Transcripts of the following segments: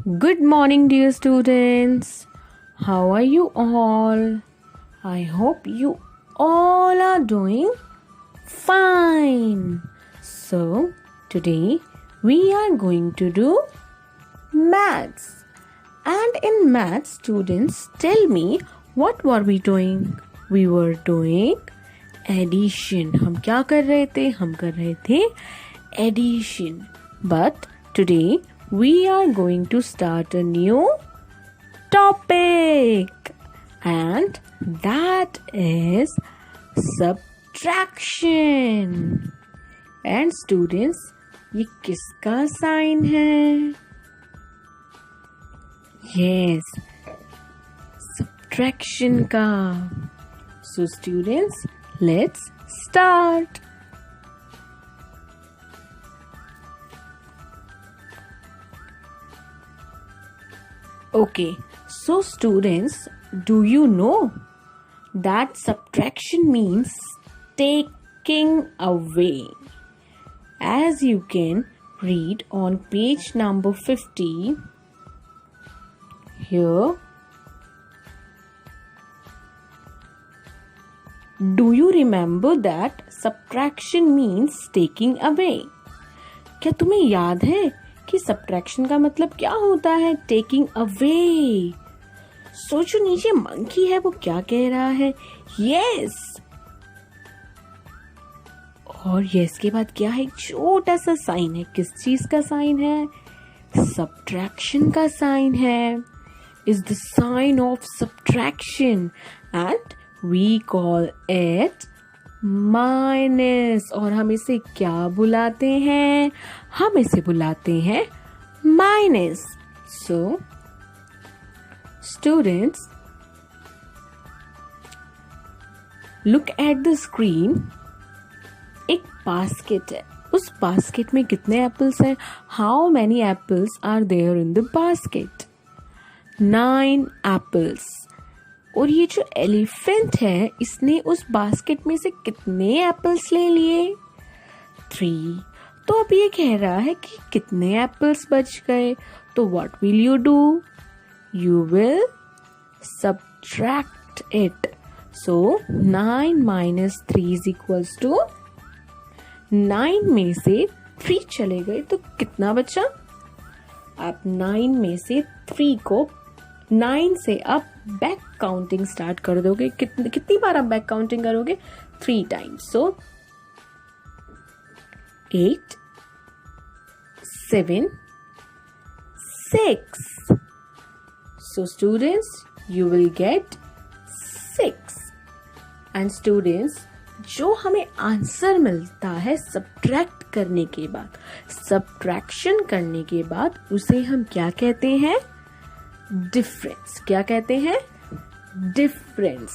Good morning, dear students. How are you all? I hope you all are doing fine. So, today we are going to do maths. And in maths, students, tell me what were we doing? We were doing addition. हम क्या कर रहे थे? हम कर रहे थे addition. But today we are going to start a new topic, and that is subtraction. And students, ये किसका साइन है? Yes, subtraction का. So students, let's start. Okay, so students, do you know that subtraction means taking away? As you can read on page number 50 here. Do you remember that subtraction means taking away? क्या तुम्हें याद है कि subtraction का मतलब क्या होता है? Taking away. सोचो नीचे मंकी है, वो क्या कह रहा है? यस. और यस के बाद क्या है? एक छोटा सा साइन है. किस चीज का साइन है? सब्ट्रैक्शन का साइन है. Is the sign of subtraction and we call it minus. और हम इसे क्या बुलाते हैं? हम इसे बुलाते हैं minus. So students, look at the screen. एक बास्केट है. उस बास्केट में कितने एप्पल्स हैं? How many apples are there in the basket? 9 apples. और ये जो एलिफेंट है, इसने उस बास्केट में से कितने एप्पल्स ले लिए? 3. तो अब ये कह रहा है कि कितने एप्पल्स बच गए. तो what will you do? You will subtract it. So 9 minus 3 is equals to 9 में से 3 चले गए तो कितना बचा? आप 9 में से 3 को 9 से आप बैक काउंटिंग स्टार्ट कर दोगे. कितनी बार आप बैक काउंटिंग करोगे? 3 times. So 8, 7, 6. So students, you will get 6. And students, जो हमें आंसर मिलता है सब्ट्रैक्ट करने के बाद, सब्ट्रैक्शन करने के बाद, उसे हम क्या कहते हैं? डिफरेंस. क्या कहते हैं? डिफरेंस.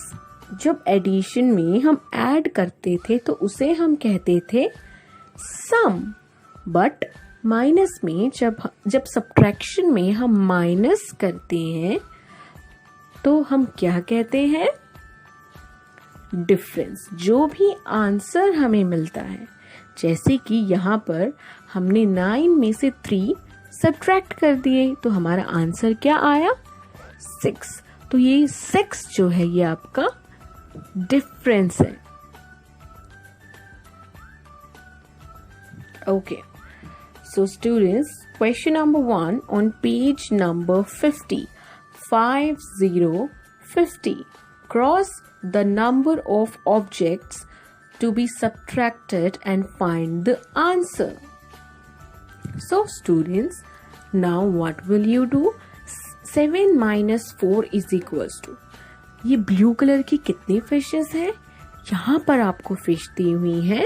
जब एडिशन में हम ऐड करते थे तो उसे हम कहते थे सम. बट माइनस में जब सब्ट्रैक्शन में हम माइनस करते हैं तो हम क्या कहते हैं? डिफरेंस. जो भी आंसर हमें मिलता है, जैसे कि यहाँ पर हमने 9 में से 3 सब्ट्रैक्ट कर दिए तो हमारा आंसर क्या आया? 6. तो ये 6 जो है ये आपका डिफरेंस है. Okay. So students, question number 1 on page number 50. 50. Cross the number of objects to be subtracted and find the answer. So students, now what will you do? 7 minus 4 is equals to. ये blue colour की कितनी fishes हैं? यहाँ पर आपको fish दी हुई है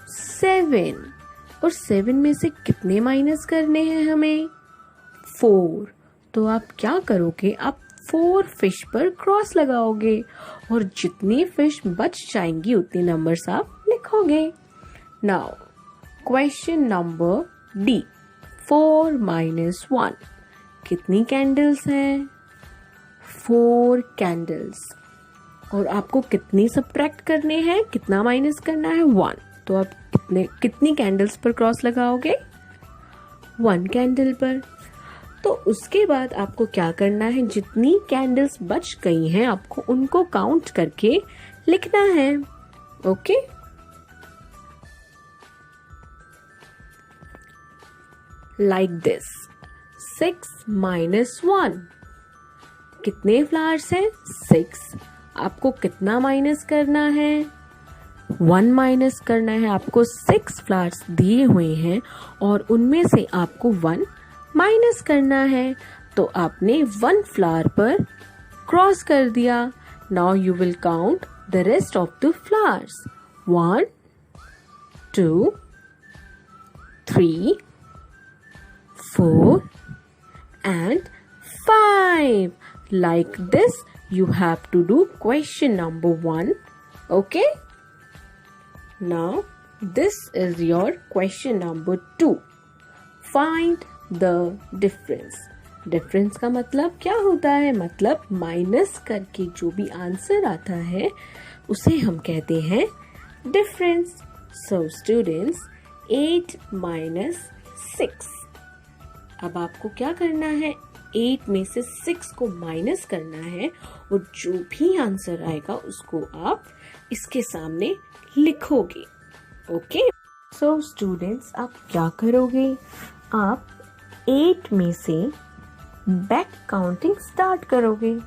7. और 7 में से कितने माइनस करने हैं हमें? 4. तो आप क्या करोगे? आप 4 फिश पर क्रॉस लगाओगे और जितनी फिश बच जाएंगी उतने नंबर्स आप लिखोगे. Now question number D. 4 minus 1. कितनी कैंडल्स हैं? 4 कैंडल्स. और आपको कितनी सब्ट्रैक्ट करने हैं? कितना माइनस करना है? 1. तो आप कितनी कैंडल्स पर क्रॉस लगाओगे? 1 कैंडल पर. तो उसके बाद आपको क्या करना है, जितनी कैंडल्स बच गई हैं आपको उनको काउंट करके लिखना है। ओके, लाइक दिस 6 minus 1, कितने फ्लावर्स हैं? 6। आपको कितना माइनस करना है? 1 माइनस करना है। आपको 6 फ्लावर्स दिए हुए हैं और उनमें से आपको 1 माइनस करना है। तो आपने 1 फ्लावर पर क्रॉस कर दिया। Now you will count the rest of the flowers. 1 2 3 4 and 5. Like this you have to do question number 1. Okay, now this is your question number 2. Find the difference. Difference का मतलब क्या होता है? मतलब minus करके जो भी आंसर आता है उसे हम कहते हैं डिफरेंस। So students, 8 minus 6। अब आपको क्या करना है? 8 में से 6 को माइनस करना है और जो भी आंसर आएगा उसको आप इसके सामने लिखोगे। ओके, सो स्टूडेंट्स, आप क्या करोगे? आप 8 में से बैक काउंटिंग स्टार्ट करोगे।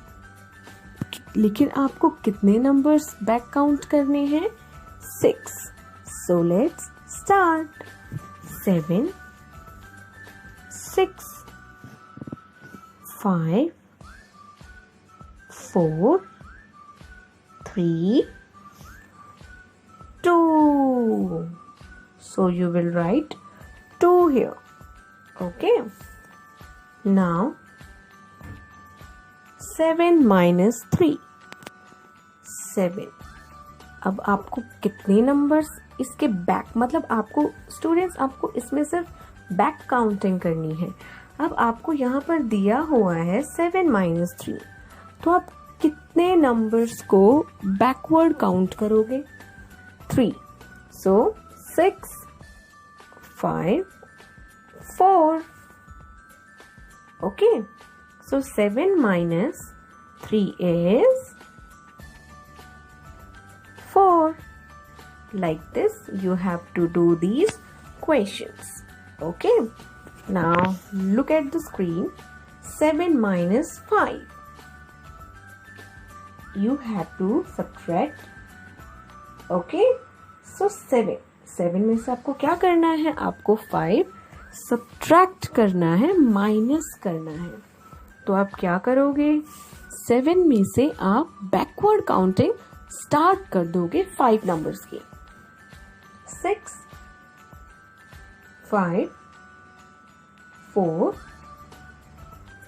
लेकिन आपको कितने नंबर्स बैक काउंट करने हैं? 6। So let's start. 7 6 5 4 3 2. So you will write 2 here. Okay. Now 7 minus 3. 7. अब आपको कितने नंबर्स इसके बैक, मतलब आपको स्टूडेंट्स आपको इसमें सिर्फ बैक काउंटिंग करनी है। अब आपको यहाँ पर दिया हुआ है 7 minus 3, तो आप कितने नंबर्स को बैकवर्ड काउंट करोगे? 3। सो 6 5 4. Okay, so 7 minus 3 is 4. Like this you have to do these questions. Okay, now look at the screen. 7 minus 5. You have to subtract. Okay, so 7 में से आपको क्या करना है? आपको 5 सब्ट्रैक्ट करना है, माइनस करना है। तो आप क्या करोगे? 7 में से आप बैकवर्ड काउंटिंग स्टार्ट कर दोगे 5 नंबर्स की। 6 5 4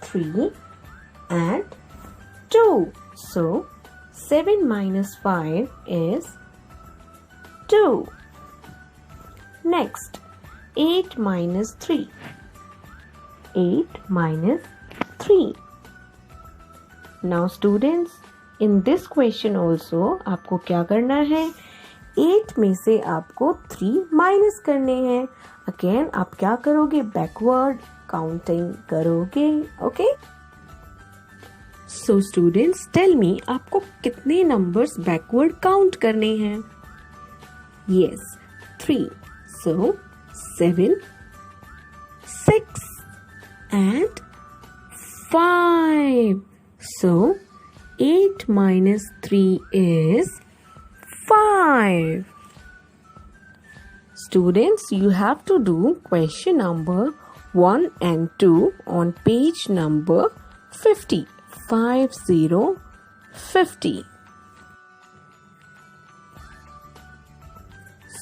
3 and 2. So 7 minus 5 is 2. Next, 8 minus 3. 8 minus 3. Now students, in this question also आपको क्या करना है? 8 में से आपको 3 माइनस करने हैं। अगेन आप क्या करोगे? बैकवर्ड काउंटिंग करोगे। Okay, so students tell me, आपको कितने नंबर्स बैकवर्ड काउंट करने हैं? Yes, 3. So 7 6 and 5. So 8 minus 3 is 5. Students, you have to do question number 1 and 2 on page number 50. 50.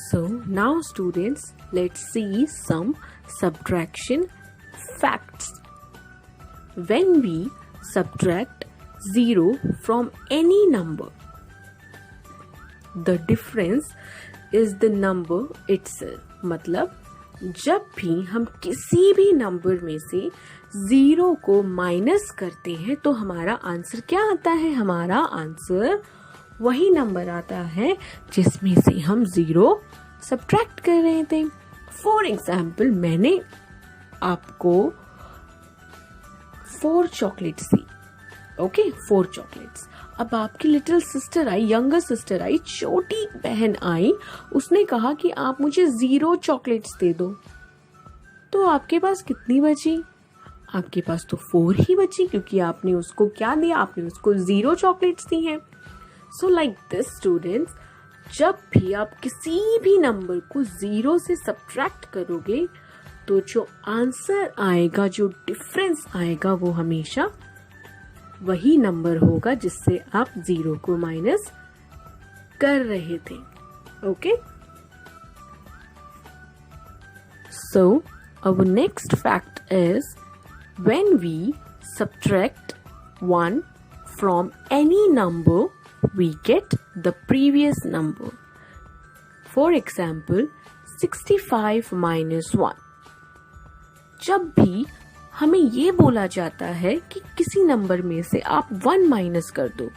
So now students, let's see some subtraction facts. When we subtract 0 from any number, the difference is the number itself. मतलब जब भी हम किसी भी number में से 0 को minus करते हैं तो हमारा आंसर क्या आता है? हमारा आंसर वही नंबर आता है जिसमें से हम 0 सब्ट्रैक्ट कर रहे थे। फॉर एग्जाम्पल, मैंने आपको 4 चॉकलेट्स दी। Okay, 4 chocolates. अब आपकी लिटिल सिस्टर आई, यंगर सिस्टर आई, छोटी बहन आई, उसने कहा कि आप मुझे 0 चॉकलेट्स दे दो। तो आपके पास कितनी बची? आपके पास तो 4 ही बची, क्योंकि आपने उसको क्या दिया? आपने उसको 0 चॉकलेट्स दी हैं। सो लाइक दिस स्टूडेंट्स, जब भी आप किसी भी नंबर को 0 से सब्ट्रैक्ट करोगे तो जो आंसर आएगा, जो डिफरेंस आएगा, वो हमेशा वही नंबर होगा जिससे आप 0 को माइनस कर रहे थे। Okay, so our next fact is when we subtract 1 from any number we get the previous number. For example, 65 minus 1. जब भी हमें ये बोला जाता है कि किसी नंबर में से आप 1 माइनस कर दो,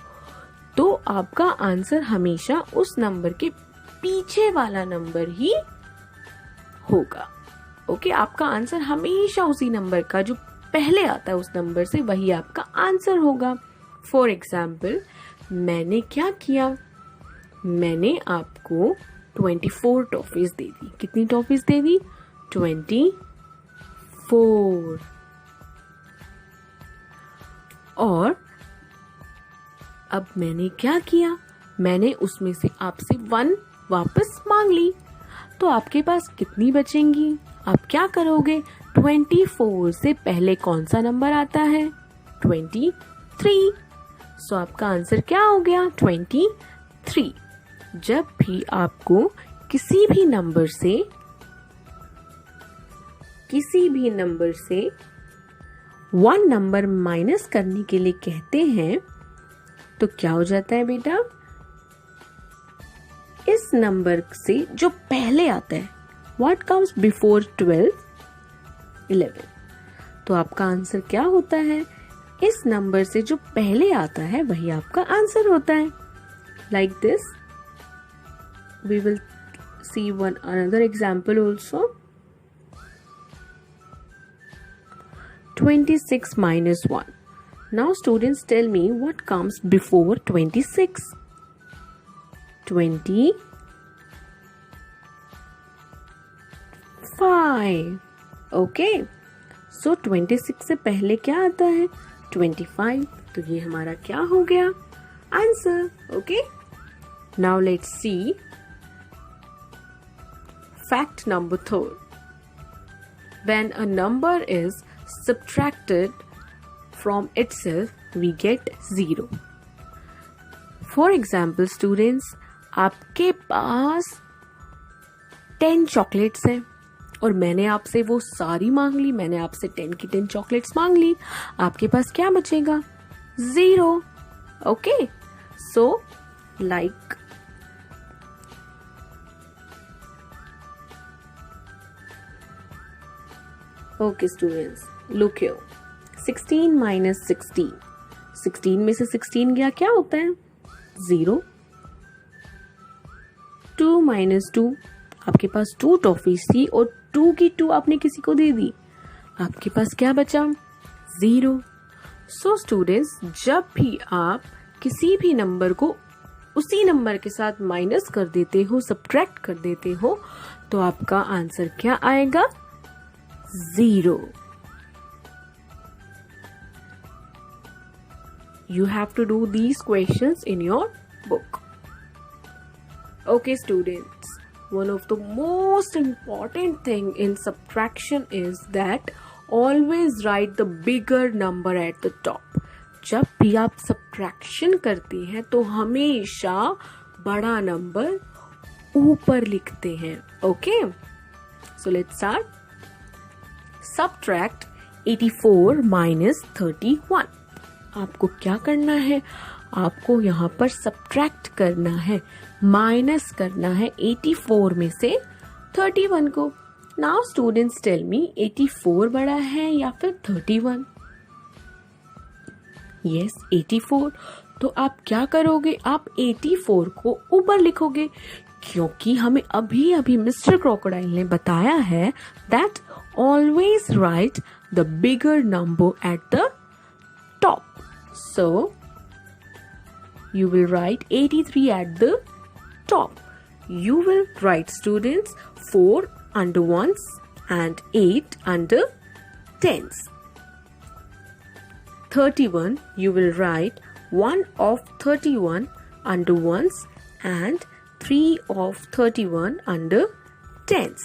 तो आपका आंसर हमेशा उस नंबर के पीछे वाला नंबर ही होगा। ओके, आपका आंसर हमेशा उसी नंबर का जो पहले आता है उस नंबर से, वही आपका आंसर होगा। फॉर एग्जाम्पल, मैंने क्या किया? मैंने आपको 24 टॉफीज दे दी। कितनी टॉफीज दे दी? 24। और अब मैंने क्या किया? मैंने उसमें से आपसे 1 वापस मांग ली। तो आपके पास कितनी बचेंगी? आप क्या करोगे? 24 से पहले कौन सा नंबर आता है? 23। सो आपका आंसर क्या हो गया? 23। जब भी आपको किसी भी नंबर से 1 नंबर माइनस करने के लिए कहते हैं, तो क्या हो जाता है बेटा? इस नंबर से जो पहले आता है, What comes before 12? 11. तो आपका आंसर क्या होता है? इस नंबर से जो पहले आता है वही आपका आंसर होता है। Like this, we will see another example also. 26 minus 1. Now students tell me what comes before 26. 25. Okay. So 26 से पहले क्या आता है? 25. तो ये हमारा क्या हो गया? Answer. Okay. Now let's see fact number 3. When a number is subtracted from itself, we get 0. For example, students, आपके पास 10 चॉकलेट्स हैं और मैंने आपसे वो सारी मांग ली। मैंने आपसे 10 की 10 चॉकलेट्स मांग ली। आपके पास क्या बचेगा? 0. Okay, so like okay students, look here, 16 minus 16. 16 में से 16 गया, क्या होता है? 0. 2 minus 2. आपके पास 2 टॉफीज थी और 2 की 2 आपने किसी को दे दी। आपके पास क्या बचा? 0. सो स्टूडेंट्स, जब भी आप किसी भी नंबर को उसी नंबर के साथ माइनस कर देते हो, सब्ट्रैक्ट कर देते हो, तो आपका आंसर क्या आएगा? 0. You have to do these questions in your book. Okay students, one of the most important thing in subtraction is that always write the bigger number at the top. जब भी आप subtraction करते हैं तो हमेशा बड़ा नंबर ऊपर लिखते हैं। Okay? So let's start. Subtract 84 minus 31. आपको क्या करना है? आपको यहाँ पर सब्ट्रैक्ट करना है, माइनस करना है 84 में से 31 को। नाउ स्टूडेंट्स टेल मी, 84 बड़ा है या फिर 31? यस, 84। तो आप क्या करोगे? आप 84 को ऊपर लिखोगे, क्योंकि हमें अभी अभी मिस्टर क्रोकोडाइल ने बताया है that always right the bigger number at the So you will write 83 at the top. You will write, students, 4 under ones and 8 under tens. 31, you will write 1 of 31 under ones and 3 of 31 under tens.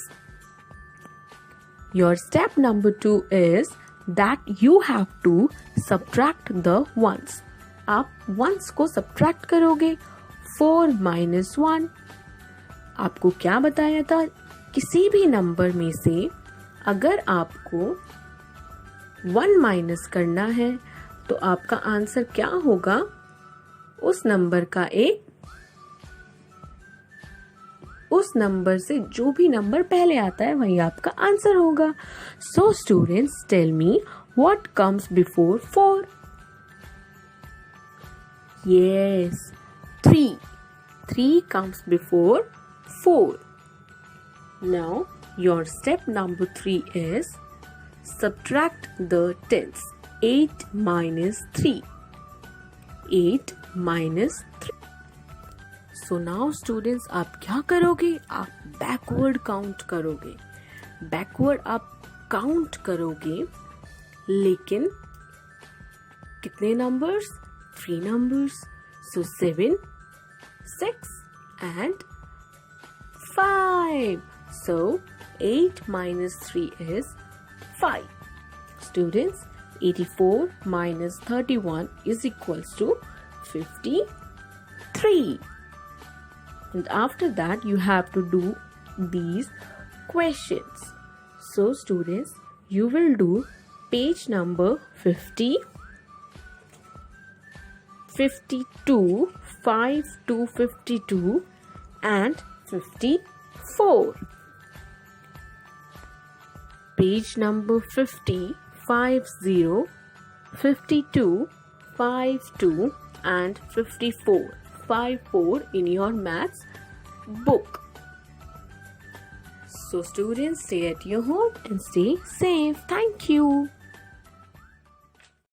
Your step number 2 is that you have to subtract the ones. आप ones को subtract करोगे. 4 minus 1. आपको क्या बताया था? किसी भी number में से अगर आपको 1 माइनस करना है तो आपका आंसर क्या होगा? उस नंबर से जो भी नंबर पहले आता है वही आपका आंसर होगा. So students, tell me what comes before 4? Yes, 3. 3 comes before 4. Now, your step number 3 is subtract the tens. 8 minus 3. 8 minus 3. So now students, आप क्या करोगे? आप backward count करोगे. Backward आप count करोगे, लेकिन कितने numbers? 3 numbers. So 7, 6 and 5. So 8 minus 3 is 5. Students, 84 minus 31 is equals to 53. And after that you have to do these questions. So students, you will do page number 50, 52, 5 to 52 and 54. Page number 50, 50, 52, 52 and 54. 54 in your maths book. So students, stay at your home and stay safe. Thank you.